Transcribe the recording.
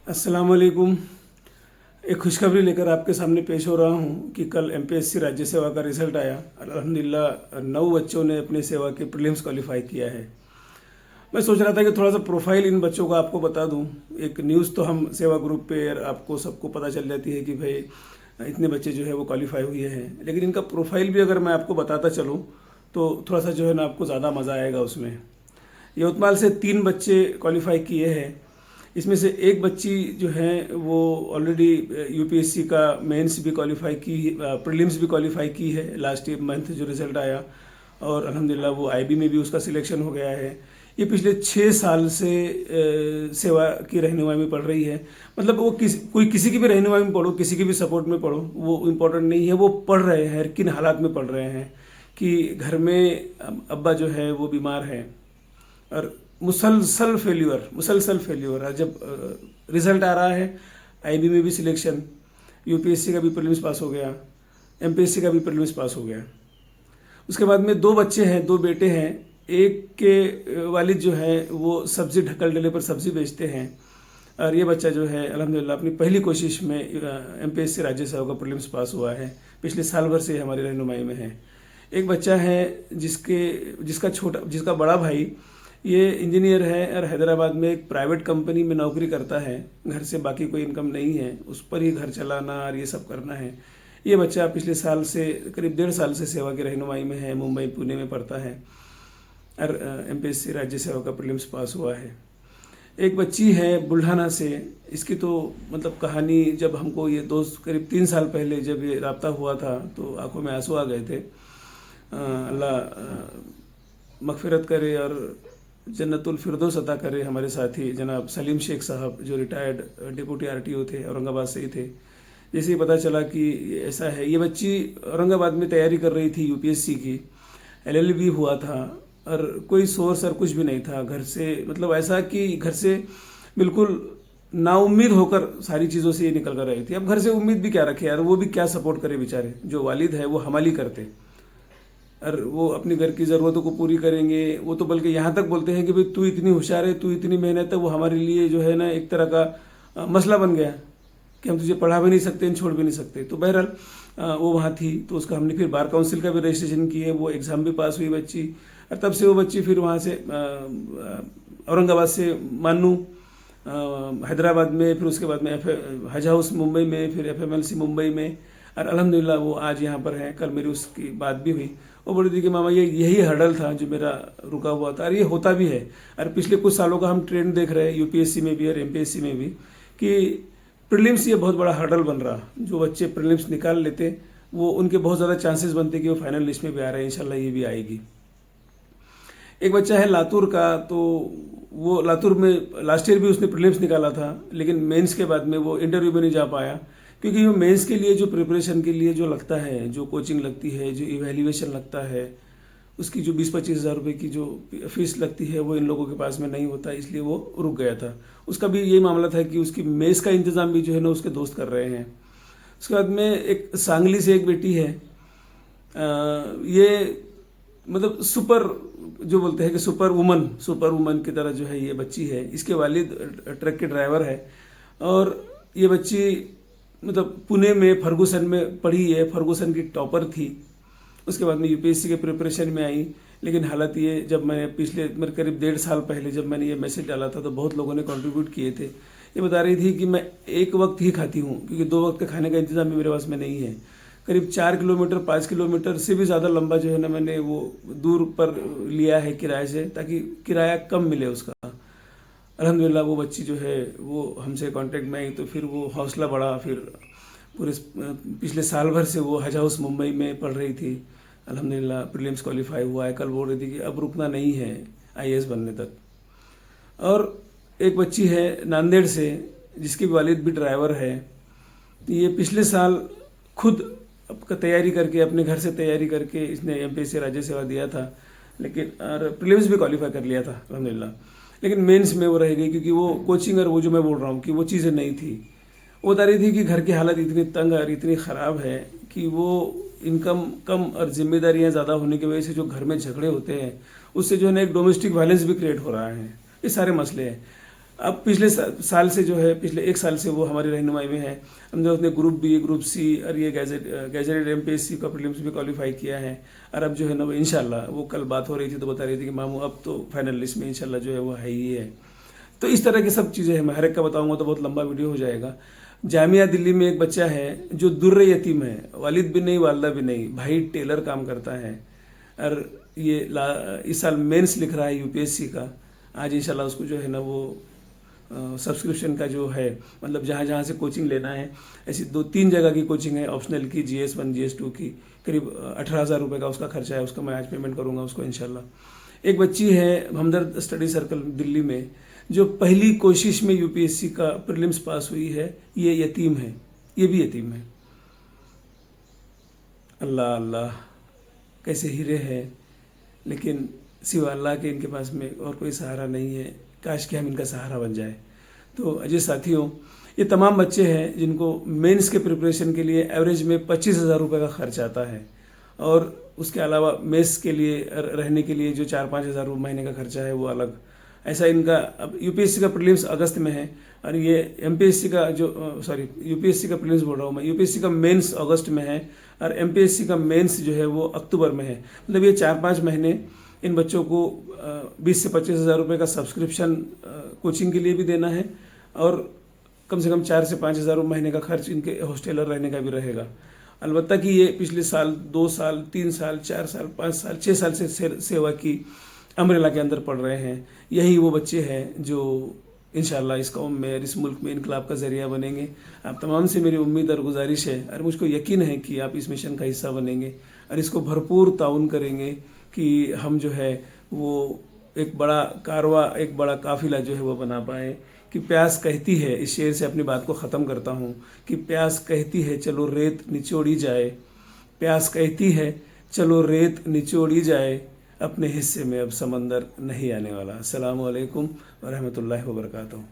अस्सलाम वालेकुम। एक खुशखबरी लेकर आपके सामने पेश हो रहा हूँ कि कल एमपीएससी राज्य सेवा का रिजल्ट आया। अल्हम्दुलिल्लाह 9 बच्चों ने अपने सेवा के प्रीलिम्स क्वालिफाई किया है। मैं सोच रहा था कि थोड़ा सा प्रोफाइल इन बच्चों का आपको बता दूं। एक न्यूज़ तो हम सेवा ग्रुप पे आपको सबको पता चल जाती है कि भाई इतने बच्चे जो है वो क्वालिफाई हुए हैं, लेकिन इनका प्रोफाइल भी अगर मैं आपको बताता चलूँ तो थोड़ा सा जो है ना आपको ज़्यादा मज़ा आएगा उसमें। यवतमाल से 3 बच्चे क्वालिफाई किए हैं। इसमें से एक बच्ची जो है वो ऑलरेडी यूपीएससी का मेंस भी क्वालिफाई की, प्रीलिम्स भी क्वालिफाई की है लास्ट ईयर मंथ जो रिज़ल्ट आया, और अल्हम्दुलिल्लाह वो आईबी में भी उसका सिलेक्शन हो गया है। ये पिछले 6 साल से सेवा की रहनुमाई में पढ़ रही है। मतलब वो कोई किसी की भी रहनुमाई में पढ़ो, किसी की भी सपोर्ट में पढ़ो, वो इम्पोर्टेंट नहीं है। वो पढ़ रहे हैं, किन हालात में पढ़ रहे हैं कि घर में अब्बा जो है वो बीमार है और मुसलसल फेल्यूर। जब रिजल्ट आ रहा है, आईबी में भी सिलेक्शन, यूपीएससी का भी प्रीलिम्स पास हो गया, एमपीएससी का भी प्रीलिम्स पास हो गया। उसके बाद में 2 बच्चे हैं, 2 बेटे हैं। एक के वालिद जो है वो सब्जी ढक्कल डले पर सब्जी बेचते हैं, और ये बच्चा जो है अल्हम्दुलिल्लाह अपनी पहली कोशिश में एमपीएससी राज्य सेवा का प्रीलिम्स पास हुआ है। पिछले साल भर से हमारी रहनुमाई में है। एक बच्चा है जिसका बड़ा भाई ये इंजीनियर है और हैदराबाद में एक प्राइवेट कंपनी में नौकरी करता है। घर से बाकी कोई इनकम नहीं है, उस पर ही घर चलाना और ये सब करना है। ये बच्चा पिछले साल से करीब 1.5 साल से सेवा की रहनुमाई में है, मुंबई पुणे में पढ़ता है और एमपीएससी राज्य सेवा का प्रीलिम्स पास हुआ है। एक बच्ची है बुल्ढाना से। इसकी तो मतलब कहानी, जब हमको ये दोस्त करीब 3 साल पहले जब ये राब्ता हुआ था तो आंखों में आंसू आ गए थे। अल्लाह मगफिरत करे और जन्नतुल फिरदौस अता करे हमारे साथी जनाब सलीम शेख साहब, जो रिटायर्ड डिप्टी आरटीओ थे, औरंगाबाद से ही थे। जैसे ही पता चला कि ऐसा है, ये बच्ची औरंगाबाद में तैयारी कर रही थी यूपीएससी की, एलएलबी हुआ था और कोई सोर्स और कुछ भी नहीं था घर से। मतलब ऐसा कि घर से बिल्कुल नाउम्मीद होकर सारी चीज़ों से ये निकल कर रही थी। अब घर से उम्मीद भी क्या रखे यार, वो भी क्या सपोर्ट करे बेचारे। जो वालिद है वो हमाली करते और वो अपनी घर की ज़रूरतों को पूरी करेंगे। वो तो बल्कि यहाँ तक बोलते हैं कि भाई तू इतनी होशियार है, तू इतनी मेहनत है, वो हमारे लिए जो है ना एक तरह का मसला बन गया कि हम तुझे पढ़ा भी नहीं सकते, छोड़ भी नहीं सकते। तो बहरहाल वो वहाँ थी, तो उसका हमने फिर बार काउंसिल का भी रजिस्ट्रेशन किए, वो एग्ज़ाम भी पास हुई बच्ची। और तब से वो बच्ची फिर वहाँ से औरंगाबाद से मानू हैदराबाद में, फिर उसके बाद में हज हाउस मुंबई में, फिर एफएमएलसी मुंबई में, और अल्हम्दुलिल्लाह वो आज यहाँ पर है। कल मेरी उसकी बात भी हुई। वो बोली थी कि मामा यही हर्डल था जो मेरा रुका हुआ था, और ये होता भी है। और पिछले कुछ सालों का हम ट्रेंड देख रहे हैं यूपीएससी में भी और एमपीएससी में भी कि प्रीलिम्स ये बहुत बड़ा हर्डल बन रहा। जो बच्चे प्रीलिम्स निकाल लेते वो उनके बहुत ज़्यादा चांसेस बनते कि वो फाइनल लिस्ट में भी आ रहे हैं। इंशाल्लाह ये भी आएगी। एक बच्चा है लातूर का, तो वो लातूर में लास्ट ईयर भी उसने प्रीलिम्स निकाला था, लेकिन मेंस के बाद में वो इंटरव्यू में नहीं जा पाया, क्योंकि वो मेंस के लिए जो प्रिपरेशन के लिए जो लगता है, जो कोचिंग लगती है, जो इवैल्यूएशन लगता है, उसकी जो 20-25 हज़ार रुपये की जो फीस लगती है वो इन लोगों के पास में नहीं होता, इसलिए वो रुक गया था। उसका भी यही मामला था कि उसकी मेस का इंतज़ाम भी जो है ना उसके दोस्त कर रहे हैं। उसके बाद में एक सांगली से एक बेटी है, ये मतलब सुपर, जो बोलते हैं कि सुपर वुमन की तरह जो है ये बच्ची है। इसके वालिद ट्रक के ड्राइवर है, और ये बच्ची मतलब पुणे में फर्गूसन में पढ़ी है, फर्गूसन की टॉपर थी। उसके बाद में यूपीएससी के प्रिपरेशन में आई। लेकिन हालत ये, जब मैंने पिछले मेरे करीब 1.5 साल पहले जब मैंने ये मैसेज डाला था तो बहुत लोगों ने कंट्रीब्यूट किए थे। ये बता रही थी कि मैं एक वक्त ही खाती हूँ, क्योंकि 2 वक्त के खाने का इंतजाम भी मेरे पास में नहीं है। करीब 4 किलोमीटर 5 किलोमीटर से भी ज़्यादा लंबा जो है ना मैंने वो दूर पर लिया है किराए से, ताकि किराया कम मिले उसका। अल्हम्दुलिल्लाह वो बच्ची जो है वो हमसे कांटेक्ट में आई, तो फिर वो हौसला बढ़ा। फिर पूरे पिछले साल भर से वो हज हाउस मुंबई में पढ़ रही थी। अल्हम्दुलिल्लाह प्रीलिम्स क्वालिफाई हुआ है। कल बोल रही थी कि अब रुकना नहीं है आईएएस बनने तक। और एक बच्ची है नांदेड़ से, जिसकी वालिद भी ड्राइवर है। ये पिछले साल खुद तैयारी करके, अपने घर से तैयारी करके इसने एमपीएससी राज्य सेवा दिया था, लेकिन और प्रीलिम्स भी क्वालिफाई कर लिया था अल्हम्दुलिल्लाह। लेकिन मेंस में वो रह गई, क्योंकि वो कोचिंग और वो जो मैं बोल रहा हूँ कि वो चीज़ें नहीं थी। वो बता रही थी कि घर की हालत इतनी तंग और इतनी ख़राब है कि वो इनकम कम और जिम्मेदारियां ज़्यादा होने की वजह से जो घर में झगड़े होते हैं, उससे जो है ना एक डोमेस्टिक वायलेंस भी क्रिएट हो रहा है। ये सारे मसले हैं। अब पिछले साल से जो है, पिछले 1 साल से वो हमारी रहनुमाई में है। हमने उसने ग्रुप बी, ग्रुप सी और ये गैजेटेड एमपीएससी का प्रीलिम्स भी क्वालिफाई किया है। और अब जो है ना वो इंशाल्लाह, वो कल बात हो रही थी तो बता रही थी कि मामू अब तो फाइनल लिस्ट में इंशाल्लाह जो है वो है ही है। तो इस तरह की सब चीज़ें हैं। मैं हर एक का बताऊंगा तो बहुत लंबा वीडियो हो जाएगा। जामिया दिल्ली में एक बच्चा है जो दुर्र यतीम है, वालिद भी नहीं वालदा भी नहीं, भाई टेलर काम करता है और ये इस साल मेंस लिख रहा है यूपीएससी का। आज इंशाल्लाह उसको जो है ना वो सब्सक्रिप्शन का जो है, मतलब जहाँ जहाँ से कोचिंग लेना है, ऐसी 2-3 जगह की कोचिंग है, ऑप्शनल की, GS1 GS2 की, करीब 18,000 रुपये का उसका खर्चा है। उसका मैं आज पेमेंट करूँगा उसको इंशाल्लाह। एक बच्ची है हमदर्द स्टडी सर्कल दिल्ली में, जो पहली कोशिश में यूपीएससी का प्रीलिम्स पास हुई है। ये यतीम है, ये भी यतीम है। अल्लाह अल्लाह, कैसे हीरे हैं, लेकिन सिवा अल्लाह के इनके पास में और कोई सहारा नहीं है। काश कि हम इनका सहारा बन जाए। तो अजय साथियों, ये तमाम बच्चे हैं जिनको मेंस के प्रिपरेशन के लिए एवरेज में 25,000 रुपये का खर्च आता है, और उसके अलावा मेस के लिए रहने के लिए जो 4-5 हज़ार महीने का खर्चा है वो अलग। ऐसा इनका, अब यूपीएससी का प्रीलिम्स अगस्त में है और ये एमपीएससी का जो यूपीएससी का प्रीलिम्स बोल रहा हूँ मैं, यूपीएससी का मेंस अगस्त में है और एमपीएससी का मेंस जो है वो अक्टूबर में है। मतलब ये 4-5 महीने इन बच्चों को 20 से 25 हज़ार रुपये का सब्सक्रिप्शन कोचिंग के लिए भी देना है, और कम से कम 4 से 5 हज़ार महीने का खर्च इनके हॉस्टेलर रहने का भी रहेगा। अलबत्ता कि ये पिछले साल 2 साल 3 साल 4 साल 5 साल 6 साल से सेवा की अम्ब्रेला के अंदर पढ़ रहे हैं। यही वो बच्चे हैं जो इंशाल्लाह इस कौम में और इस मुल्क में इनकलाब का जरिया बनेंगे। आप तमाम से मेरी उम्मीद और गुजारिश है, और मुझको यकीन है कि आप इस मिशन का हिस्सा बनेंगे और इसको भरपूर ताउन करेंगे कि हम जो है वो एक बड़ा कारवा, एक बड़ा काफिला जो है वो बना पाए। कि प्यास कहती है, इस शेर से अपनी बात को ख़त्म करता हूँ, कि प्यास कहती है चलो रेत निचोड़ी जाए, प्यास कहती है चलो रेत निचोड़ी जाए, अपने हिस्से में अब समंदर नहीं आने वाला। अस्सलामु अलैकुम व रहमतुल्लाहि व बरकातहू।